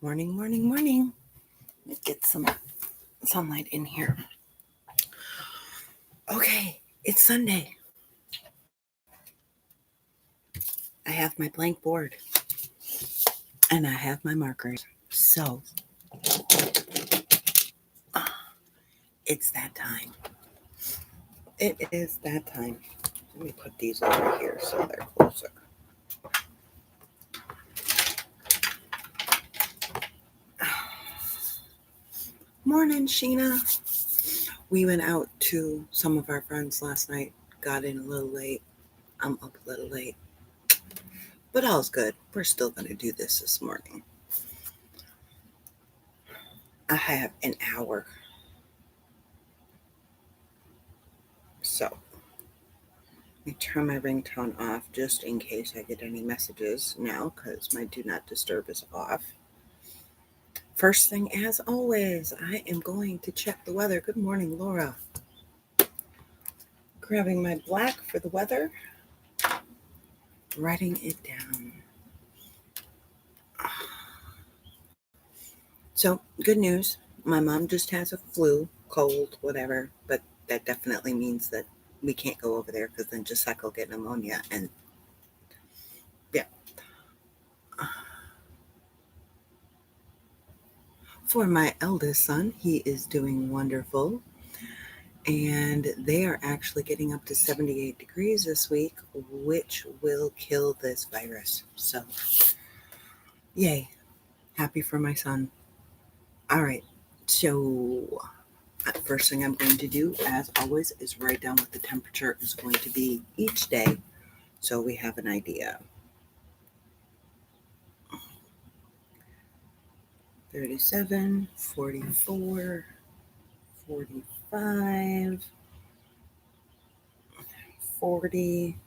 Morning, morning, morning. Let's get some sunlight in here. Okay, it's Sunday. I have my blank board and I have my markers. So it's that time. It is that time. Let me put these over here so they're closer. Morning, Sheena. We went out to some of our friends last night. Got in a little late. I'm up a little late. But all's good. We're still going to do this morning. I have an hour. So let me turn my ringtone off just in case I get any messages now because my do not disturb is off. First thing, as always, I am going to check the weather. Good morning, Laura. Grabbing my black for the weather, writing it down. So, good news. My mom just has a flu, cold, whatever, but that definitely means that we can't go over there because then Jessica will get pneumonia. And yeah. For my eldest son, he is doing wonderful. And they are actually getting up to 78 degrees this week, which will kill this virus. So, yay. Happy for my son. All right. So, first thing I'm going to do, as always, is write down what the temperature is going to be each day so we have an idea. 37, 44, 45, 40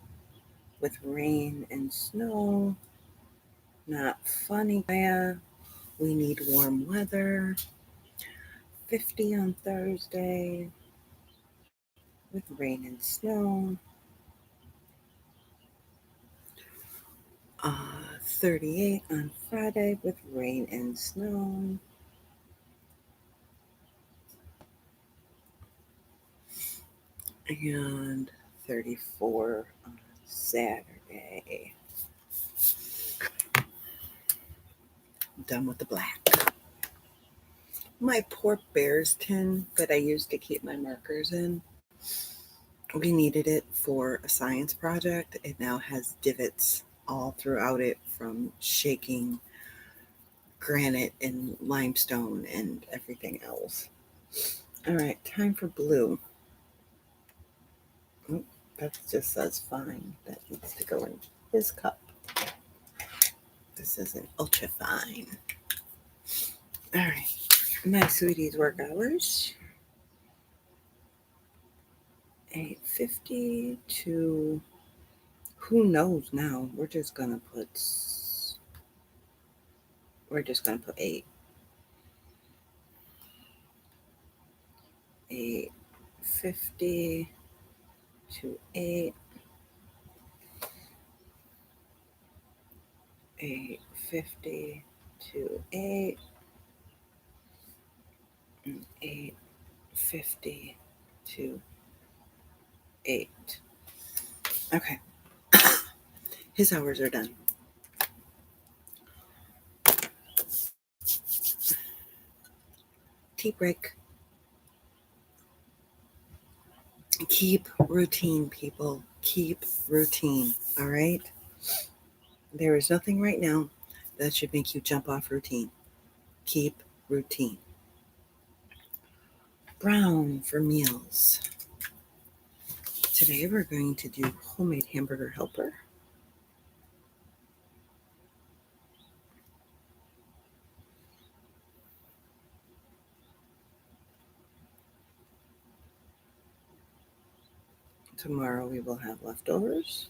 with rain and snow. Not funny. We need warm weather. 50 on Thursday with rain and snow. 38 on Friday with rain and snow. And 34 on Saturday. Done with the black. My poor Bears tin that I used to keep my markers in, we needed it for a science project. It now has divots all throughout it from shaking granite and limestone and everything else. All right, time for blue. Oh, that just says fine. That needs to go in his cup. This is an ultra fine. All right, my sweetie's work hours. 8:50 to who knows now. We're just gonna put 8. 8:50 to 8. 8:50 to 8. And 8:50 to 8. Okay. His hours are done. Tea break. Keep routine, people. Keep routine. All right? There is nothing right now that should make you jump off routine. Keep routine. Brown for meals. Today we're going to do homemade hamburger helper. Tomorrow we will have leftovers.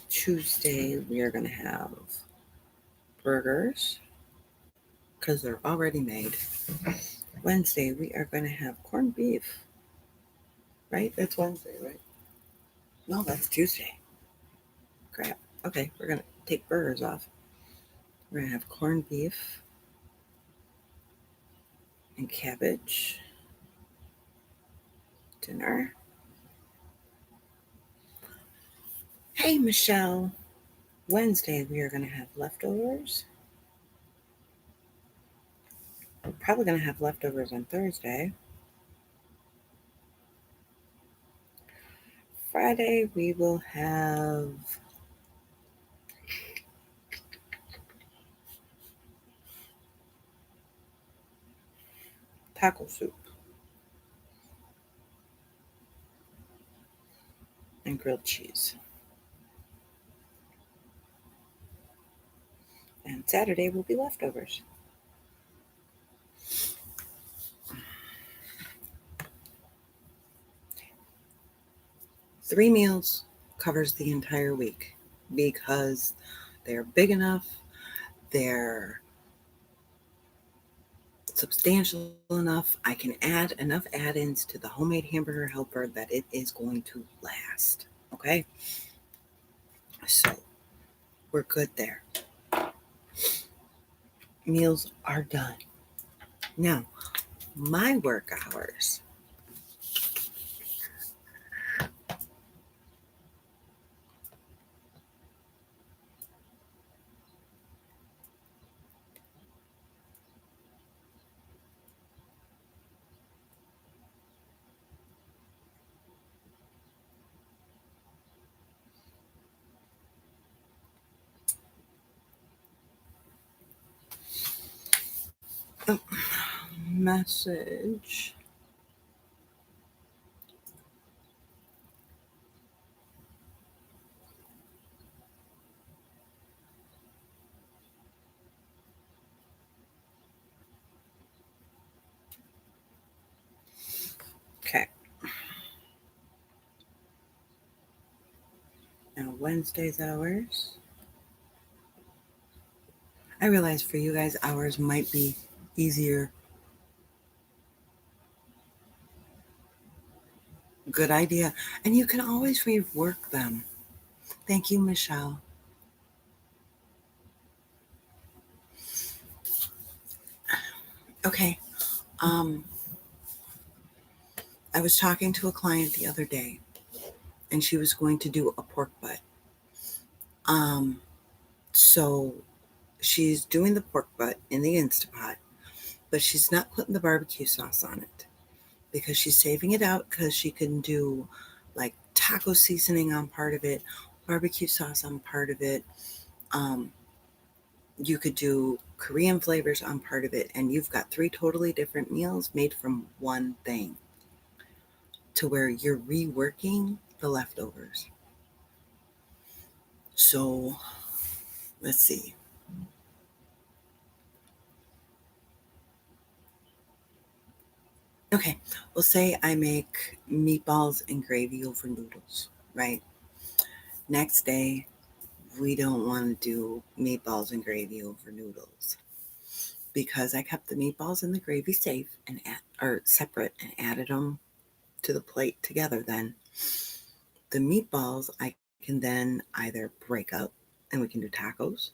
Tuesday we are going to have burgers because they're already made. Wednesday we are going to have corned beef. Right? That's Wednesday, right? No, that's Tuesday. Crap. Okay, we're gonna take burgers off. We're gonna have corned beef and cabbage dinner. Hey, Michelle. Wednesday we are gonna have leftovers. We're probably gonna have leftovers on Thursday. Friday we will have taco soup and grilled cheese. And Saturday will be leftovers. 3 meals covers the entire week because they're big enough, they're substantial enough. I can add enough add-ins to the homemade hamburger helper that it is going to last. Okay? So we're good there. Meals are done. Now, my work hours. Oh, message. Okay. Now, Wednesday's hours. I realize for you guys, hours might be easier. Good idea. And you can always rework them. Thank you, Michelle. Okay. Um, I was talking to a client the other day, and she was going to do a pork butt. Um, so she's doing the pork butt in the Instapot, but she's not putting the barbecue sauce on it because she's saving it out because she can do like taco seasoning on part of it, barbecue sauce on part of it. Um, you could do Korean flavors on part of it, and you've got 3 totally different meals made from one thing to where you're reworking the leftovers. So let's see. Okay, we'll say I make meatballs and gravy over noodles, right? Next day, we don't want to do meatballs and gravy over noodles because I kept the meatballs and the gravy safe and or separate and added them to the plate together. Then the meatballs I can then either break up and we can do tacos,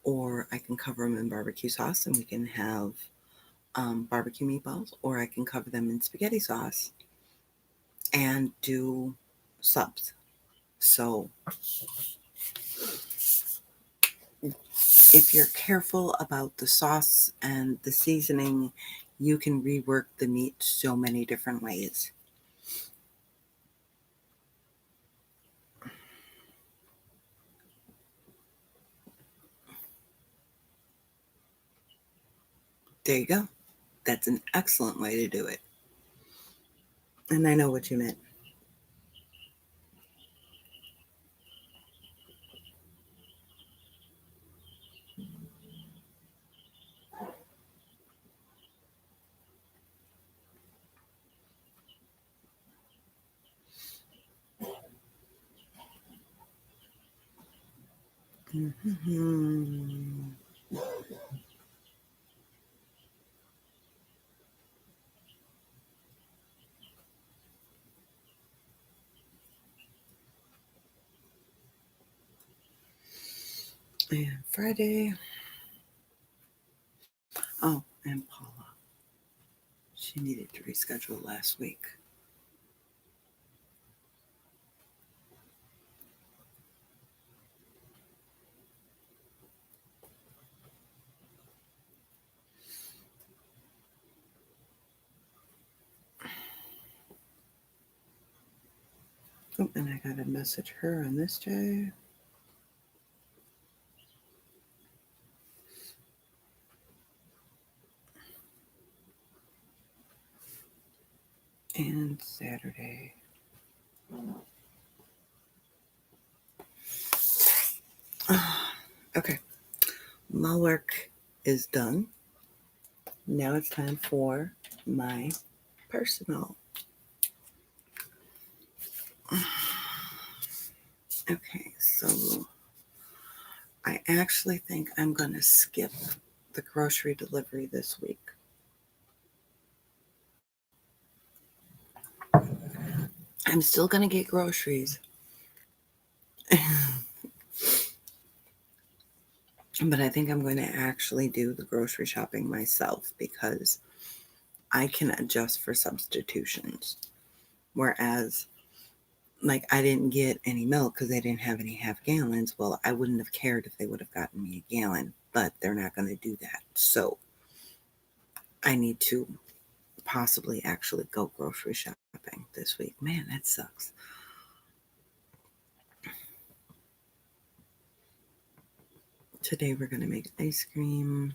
or I can cover them in barbecue sauce and we can have barbecue meatballs, or I can cover them in spaghetti sauce and do subs. So if you're careful about the sauce and the seasoning, you can rework the meat so many different ways. There you go. That's an excellent way to do it. And I know what you meant. Mm-hmm. And Friday. Oh, and Paula. She needed to reschedule last week. Oh, and I got to message her on this day. And Saturday. Okay, my work is done. Now it's time for my personal. Okay, so I actually think I'm going to skip the grocery delivery this week. I'm still going to get groceries, but I think I'm going to actually do the grocery shopping myself because I can adjust for substitutions. Whereas, like, I didn't get any milk because they didn't have any half gallons. Well, I wouldn't have cared if they would have gotten me a gallon, but they're not going to do that. So I need to possibly actually go grocery shopping this week. Man, that sucks. Today we're going to make ice cream.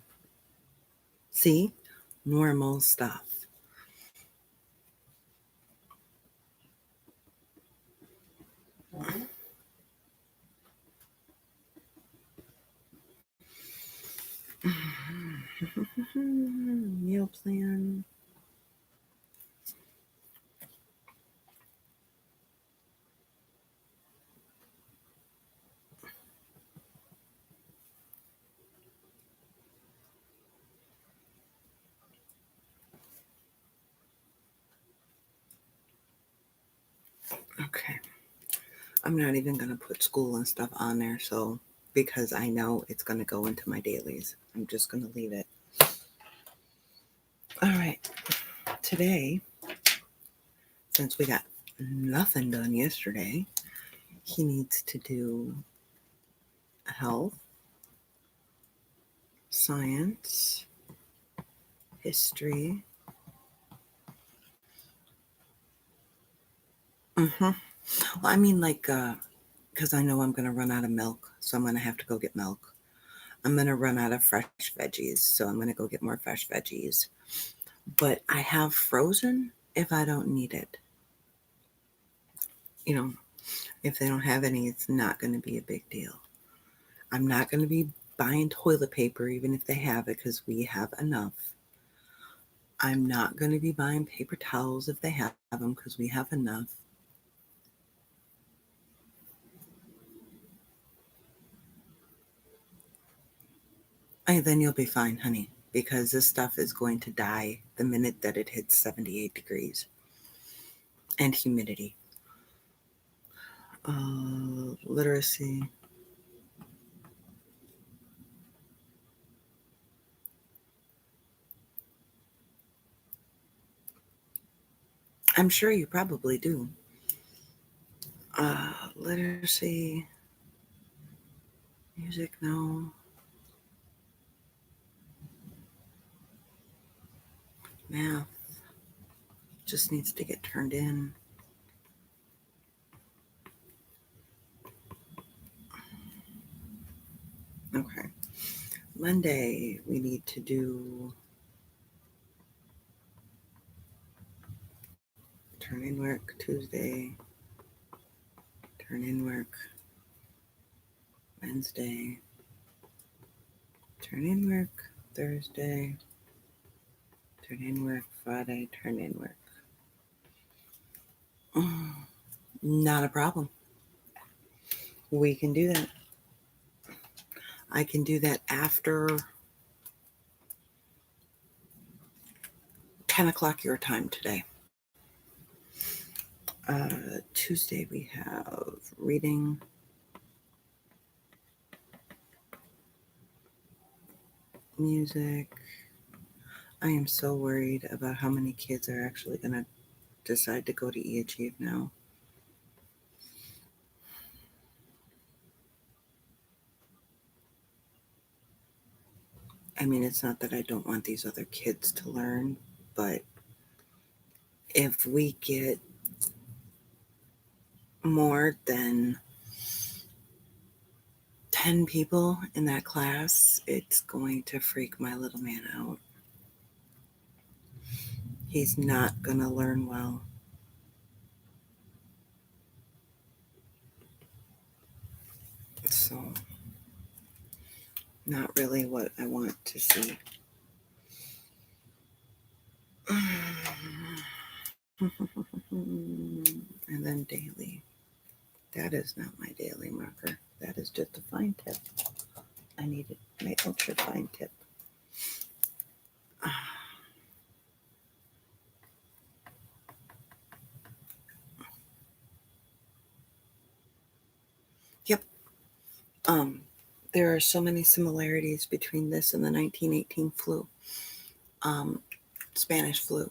See? Normal stuff. Meal plan. Okay. I'm not even going to put school and stuff on there, so because I know it's going to go into my dailies. I'm just going to leave it. All right. Today, since we got nothing done yesterday, he needs to do health, science, history. Well, I mean, like, because I know I'm going to run out of milk, so I'm going to have to go get milk. I'm going to run out of fresh veggies, so I'm going to go get more fresh veggies. But I have frozen if I don't need it. You know, if they don't have any, it's not going to be a big deal. I'm not going to be buying toilet paper, even if they have it, because we have enough. I'm not going to be buying paper towels if they have them, because we have enough. And then you'll be fine, honey, because this stuff is going to die the minute that it hits 78 degrees and humidity. Literacy. I'm sure you probably do. Literacy. Music, no. Math just needs to get turned in. Okay. Monday, we need to do turn in work. Tuesday, turn in work. Wednesday, turn in work. Thursday, turn in work. Friday, turn in work. Not a problem. We can do that. I can do that after 10 o'clock your time today. Tuesday, we have reading. music. I am so worried about how many kids are actually going to decide to go to E-Achieve now. I mean, it's not that I don't want these other kids to learn, but if we get more than 10 people in that class, it's going to freak my little man out. He's not going to learn well. So, not really what I want to see. And then daily. That is not my daily marker. That is just a fine tip. I needed my ultra fine tip. Yep. Um, there are so many similarities between this and the 1918 flu, um, Spanish flu,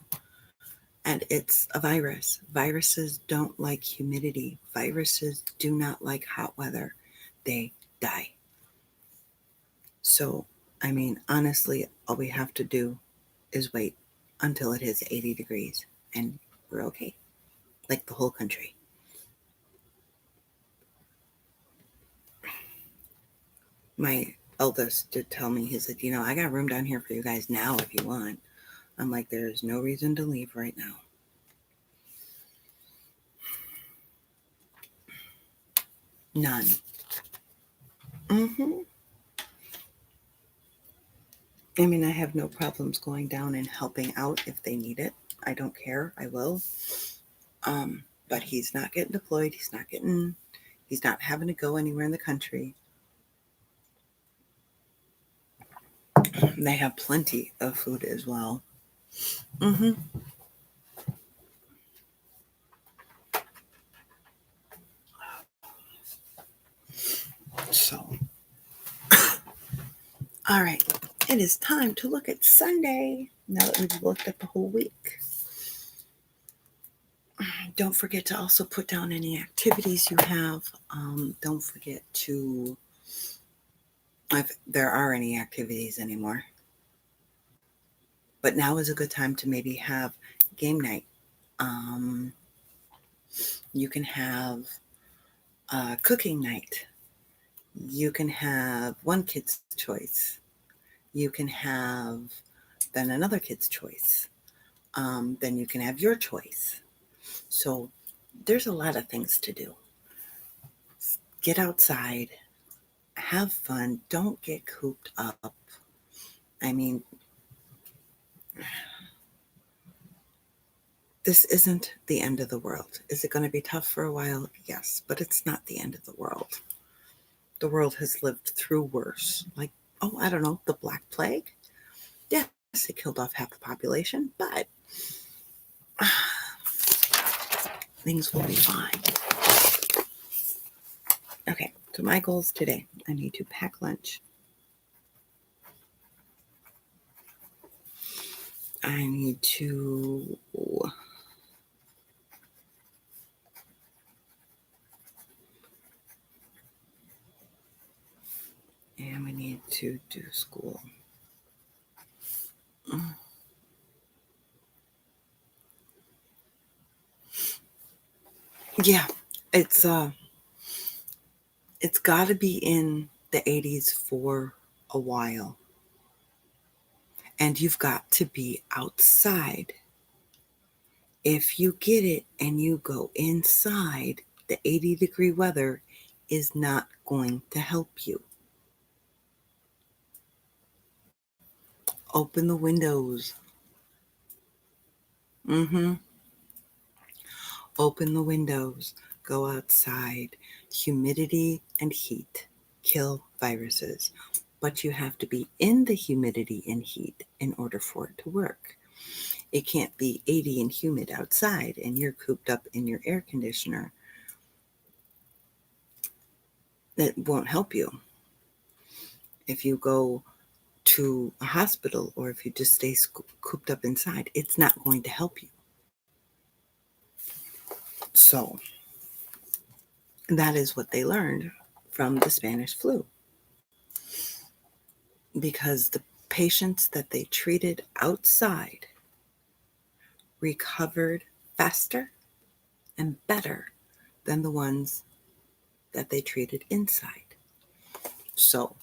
and it's a virus. Viruses don't like humidity. Viruses do not like hot weather. They die. So, I mean, honestly, all we have to do is wait until it hits 80 degrees and we're okay, like the whole country. My eldest did tell me, he said, I got room down here for you guys now if you want. I'm like, there's no reason to leave right now. None. hmm I mean, I have no problems going down and helping out if they need it. I don't care. I will. But he's not getting deployed. He's not having to go anywhere in the country. They have plenty of food as well. hmm So, all right. It is time to look at Sunday now that we've looked at the whole week. Don't forget to also put down any activities you have. Don't forget to, if there are any activities anymore. But now is a good time to maybe have game night. Um, you can have cooking night. You can have one kid's choice. You can have then another kid's choice. Then you can have your choice. So there's a lot of things to do. Get outside, have fun, don't get cooped up. I mean, this isn't the end of the world. Is it going to be tough for a while? Yes, but it's not the end of the world. The world has lived through worse. Like, oh, I don't know, the Black Plague? Yes, it killed off half the population, but things will be fine. Okay, so my goals today, I need to pack lunch. I need to and we need to do school. Yeah, it's it's got to be in the 80s for a while. And you've got to be outside. If you get it and you go inside, the 80-degree weather is not going to help you. Open the windows. Mm-hmm. Open the windows. Go outside. Humidity and heat kill viruses. But you have to be in the humidity and heat in order for it to work. It can't be 80 and humid outside and you're cooped up in your air conditioner. That won't help you. If you go to a hospital, or if you just stay cooped up inside, it's not going to help you. So that is what they learned from the Spanish flu, because the patients that they treated outside recovered faster and better than the ones that they treated inside. So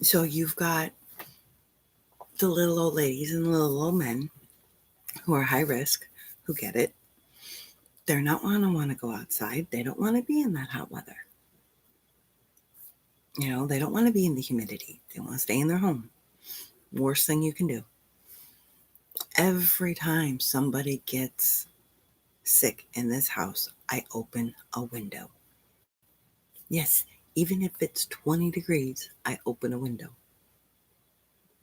so you've got the little old ladies and the little old men who are high risk, who get it. They're not want to go outside. They don't want to be in that hot weather. They don't want to be in the humidity. They want to stay in their home. Worst thing you can do. Every time somebody gets sick in this house, I open a window. Yes, even if it's 20 degrees, I open a window,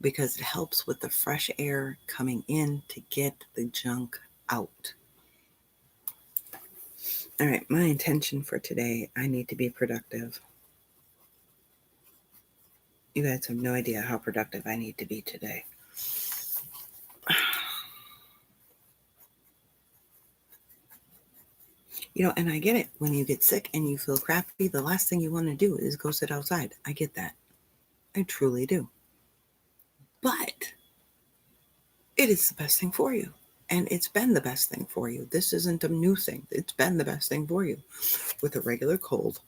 because it helps with the fresh air coming in to get the junk out. All right, my intention for today, I need to be productive. You guys have no idea how productive I need to be today. And I get it. When you get sick and you feel crappy, the last thing you want to do is go sit outside. I get that. I truly do. But it is the best thing for you. And it's been the best thing for you. This isn't a new thing. It's been the best thing for you. With a regular cold,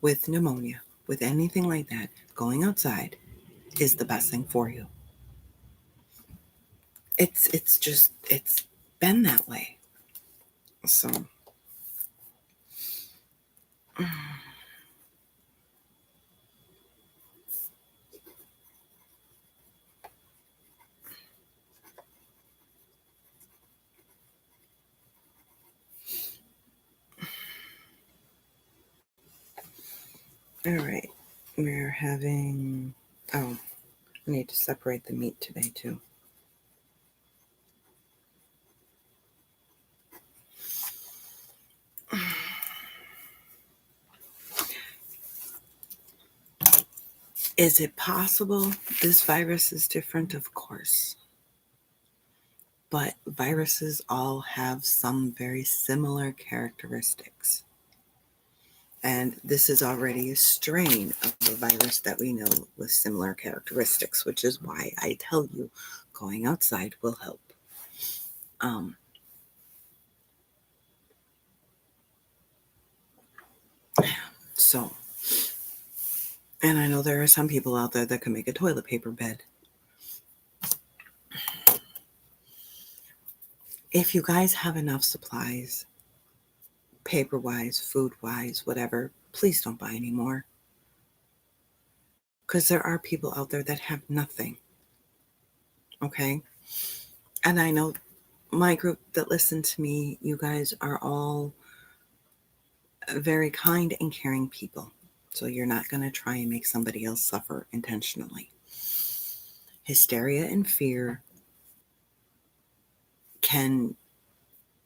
with pneumonia, with anything like that, going outside is the best thing for you. It's been that way. So all right. We're having, I need to separate the meat today too. Is it possible this virus is different? Of course. But viruses all have some very similar characteristics. And this is already a strain of a virus that we know with similar characteristics, which is why I tell you going outside will help. So, and I know there are some people out there that can make a toilet paper bed. If you guys have enough supplies, paper-wise, food-wise, whatever, please don't buy any more. Because there are people out there that have nothing. Okay? And I know my group that listen to me, you guys are all very kind and caring people. So you're not going to try and make somebody else suffer intentionally. Hysteria and fear can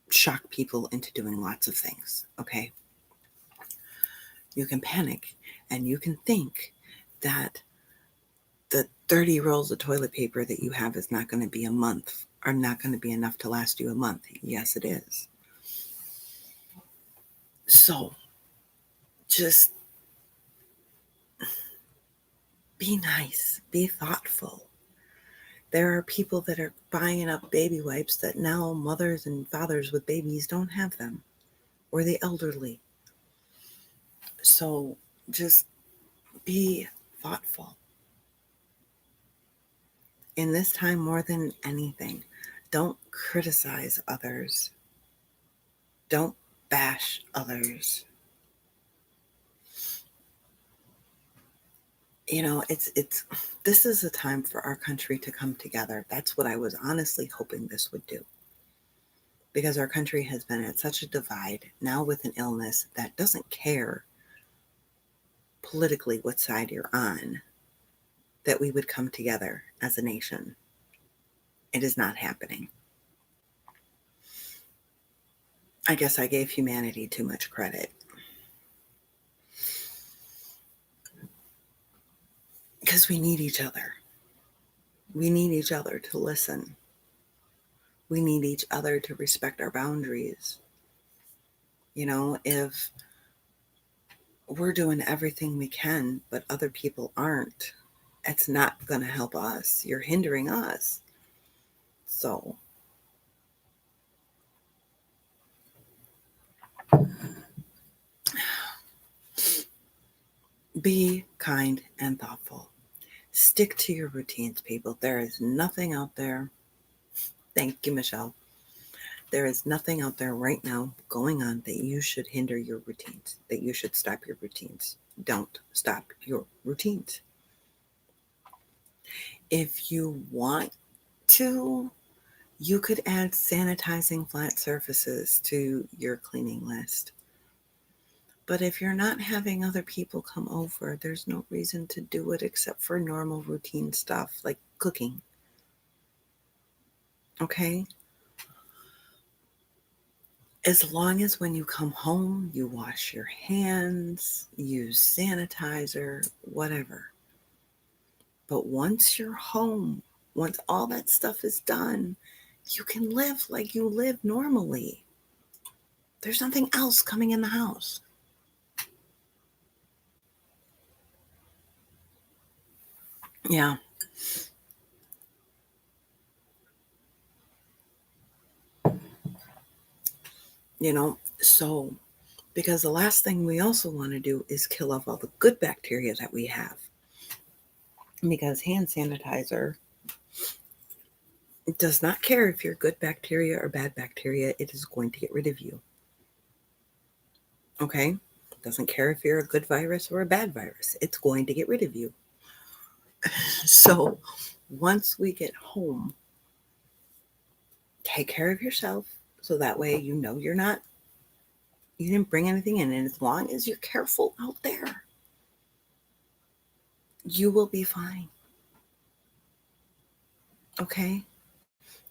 shock people into doing lots of things, okay? You can panic and you can think that the 30 rolls of toilet paper that you have is not going to be a month, or not going to be enough to last you a month. Yes, it is. So just be nice, be thoughtful. There are people that are buying up baby wipes that now mothers and fathers with babies don't have them, or the elderly. So just be thoughtful. In this time, more than anything, don't criticize others. Don't bash others. This is a time for our country to come together. That's what I was honestly hoping this would do. Because our country has been at such a divide, now with an illness that doesn't care politically what side you're on, that we would come together as a nation. It is not happening. I guess I gave humanity too much credit. Because we need each other. We need each other to listen. We need each other to respect our boundaries. If we're doing everything we can, but other people aren't, it's not going to help us. You're hindering us. So, be kind and thoughtful. Stick to your routines, people. There is nothing out there. Thank you, Michelle. There is nothing out there right now going on that you should hinder your routines, that you should stop your routines. Don't stop your routines. If you want to, you could add sanitizing flat surfaces to your cleaning list. But if you're not having other people come over, there's no reason to do it except for normal routine stuff like cooking. Okay? As long as when you come home, you wash your hands, use sanitizer, whatever. But once you're home, once all that stuff is done, you can live like you live normally. There's nothing else coming in the house. Yeah. So because the last thing we also want to do is kill off all the good bacteria that we have. Because hand sanitizer does not care if you're good bacteria or bad bacteria, it is going to get rid of you. Okay? Doesn't care if you're a good virus or a bad virus, it's going to get rid of you. So once we get home, take care of yourself so that way you didn't bring anything in. And as long as you're careful out there, you will be fine. Okay?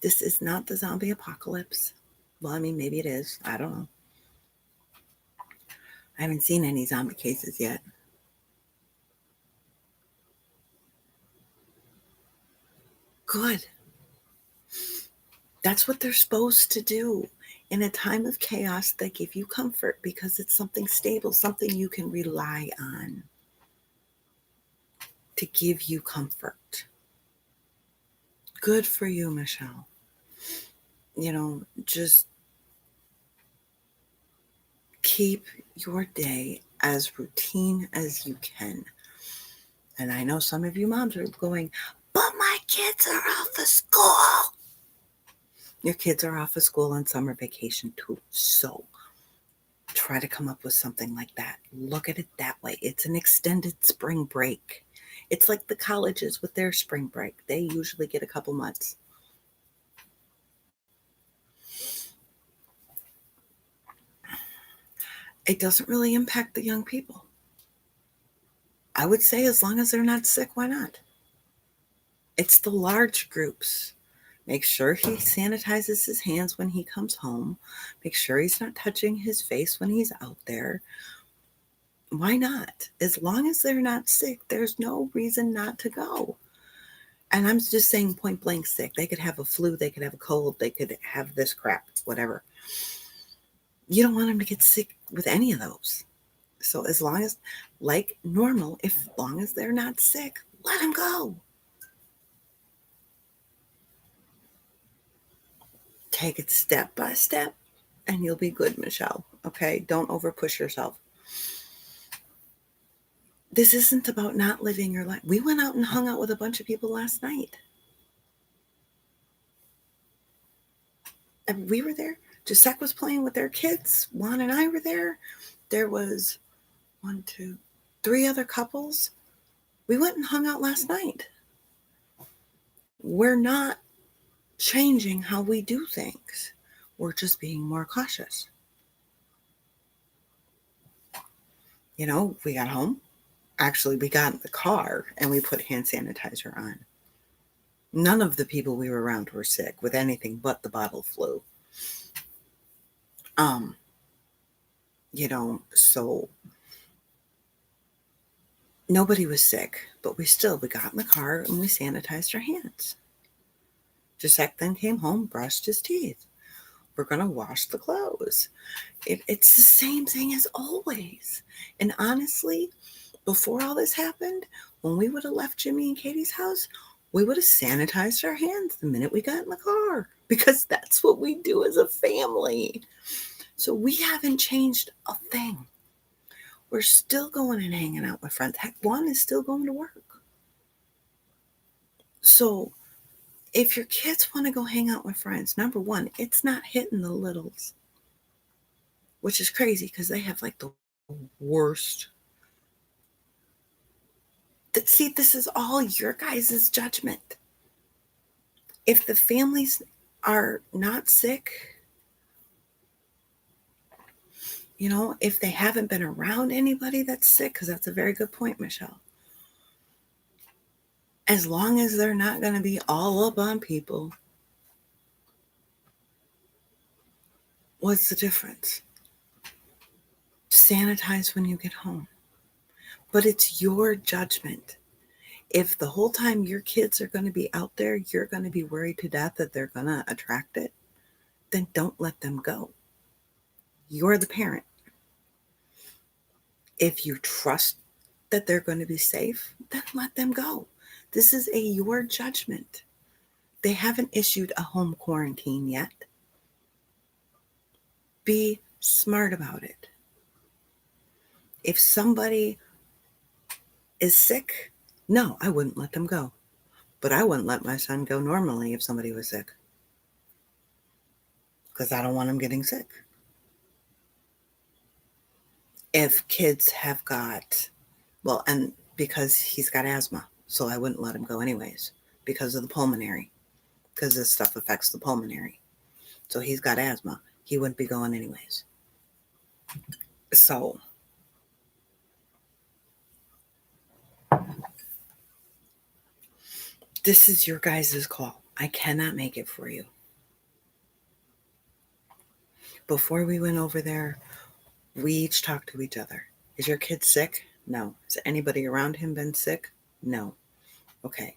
This is not the zombie apocalypse. Well, I mean, maybe it is. I don't know. I haven't seen any zombie cases yet. Good. That's what they're supposed to do. In a time of chaos, they give you comfort because it's something stable, something you can rely on to give you comfort. Good for you, Michelle. Just keep your day as routine as you can. And I know some of you moms are going, but my kids are off of school. Your kids are off of school on summer vacation too. So try to come up with something like that. Look at it that way. It's an extended spring break. It's like the colleges with their spring break. They usually get a couple months. It doesn't really impact the young people. I would say as long as they're not sick, why not? It's the large groups. Make sure he sanitizes his hands when he comes home. Make sure he's not touching his face when he's out there. Why not? As long as they're not sick, there's no reason not to go. And I'm just saying point blank sick. They could have a flu, they could have a cold, they could have this crap, whatever. You don't want them to get sick with any of those. So as long as, like normal, as long as they're not sick, let them go. Take it step by step and you'll be good, Michelle. Okay? Don't over push yourself. This isn't about not living your life. We went out and hung out with a bunch of people last night. And we were there. Jacek was playing with their kids. Juan and I were there. There was 1, 2, 3 other couples. We went and hung out last night. We're not changing how we do things. We're just being more cautious. We got home. Actually, we got in the car and we put hand sanitizer on. None of the people we were around were sick with anything but the bottle flu. Um, so nobody was sick, but we got in the car and we sanitized our hands. Giuseppe then came home, brushed his teeth. We're going to wash the clothes. It's the same thing as always. And honestly, before all this happened, when we would have left Jimmy and Katie's house, we would have sanitized our hands the minute we got in the car because that's what we do as a family. So we haven't changed a thing. We're still going and hanging out with friends. Heck, Juan is still going to work. So if your kids want to go hang out with friends, number one, it's not hitting the littles, which is crazy because they have like the worst. See, this is all your guys' judgment. If the families are not sick, if they haven't been around anybody that's sick, because that's a very good point, Michelle. As long as they're not going to be all up on people, what's the difference? Sanitize when you get home. But it's your judgment. If the whole time your kids are going to be out there, you're going to be worried to death that they're going to attract it, then don't let them go. You're the parent. If you trust that they're going to be safe, then let them go. This is your judgment. They haven't issued a home quarantine yet. Be smart about it. If somebody is sick, no, I wouldn't let them go. But I wouldn't let my son go normally if somebody was sick, because I don't want him getting sick. If kids have got, and because he's got asthma, so I wouldn't let him go anyways because of the pulmonary, because this stuff affects the pulmonary. So he's got asthma. He wouldn't be going anyways. So this is your guys' call. I cannot make it for you. Before we went over there, we each talked to each other. Is your kid sick? No. Has anybody around him been sick? No. Okay.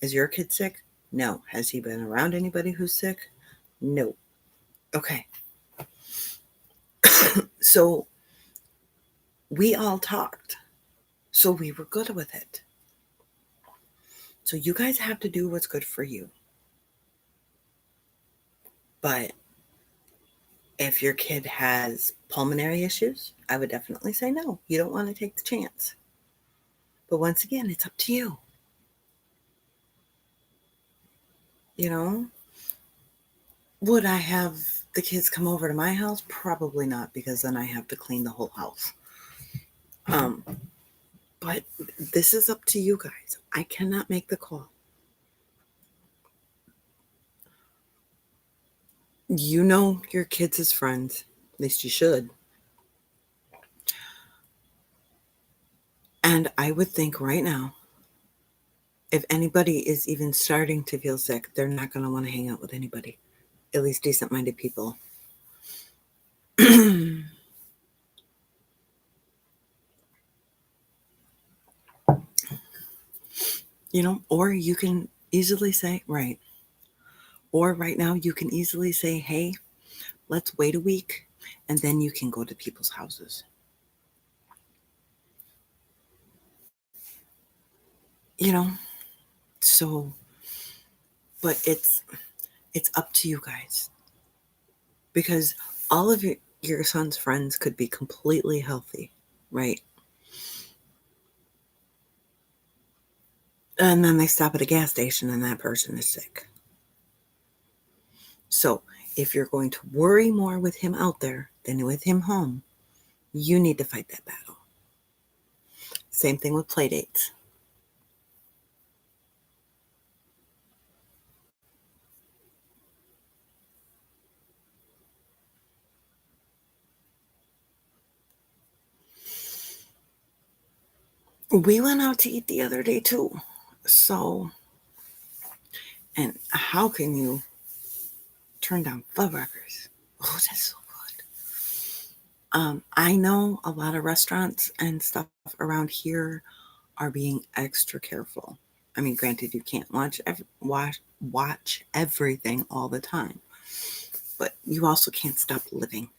Is your kid sick? No. Has he been around anybody who's sick? No. Okay. So we all talked. So we were good with it. So you guys have to do what's good for you. But if your kid has pulmonary issues, I would definitely say no. You don't want to take the chance. But once again, it's up to you. Would I have the kids come over to my house? Probably not, because then I have to clean the whole house. But this is up to you guys. I cannot make the call. You know your kids as friends. At least you should. And I would think right now, if anybody is even starting to feel sick, they're not going to want to hang out with anybody. At least decent-minded people. Or you can easily say, right. Or right now you can easily say, hey, let's wait a week and then you can go to people's houses. So, but it's up to you guys, because all of your son's friends could be completely healthy, right? And then they stop at a gas station and that person is sick. So if you're going to worry more with him out there than with him home, you need to fight that battle. Same thing with play dates. We went out to eat the other day too. So, and how can you turn down Fuddruckers? Oh, that's so I know a lot of restaurants and stuff around here are being extra careful. I mean, granted, you can't watch everything all the time, but you also can't stop living.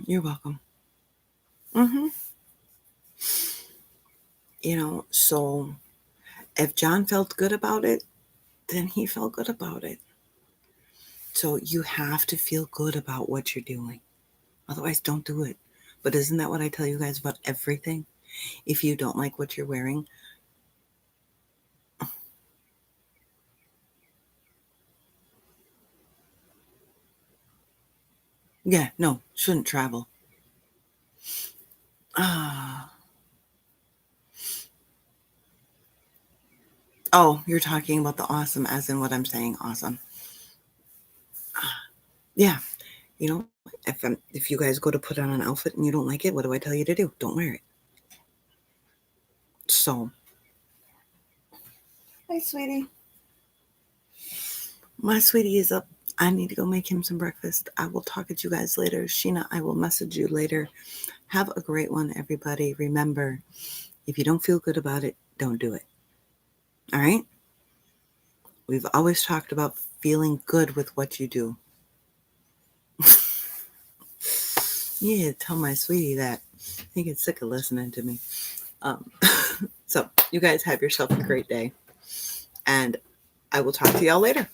You're welcome. hmm So if John felt good about it, then he felt good about it. So you have to feel good about what you're doing. Otherwise, don't do it. But isn't that what I tell you guys about everything? If you don't like what you're wearing, yeah, no, shouldn't travel. Ah, oh, you're talking about the awesome, as in what I'm saying, awesome. Yeah, you know, if you guys go to put on an outfit and you don't like it, what do I tell you to do? Don't wear it. So, hi, sweetie. My sweetie is up. I need to go make him some breakfast. I will talk at you guys later. Sheena, I will message you later. Have a great one, everybody. Remember, if you don't feel good about it, don't do it. All right? We've always talked about feeling good with what you do. Yeah, tell my sweetie that. He gets sick of listening to me. Um, so, you guys have yourself a great day. And I will talk to y'all later.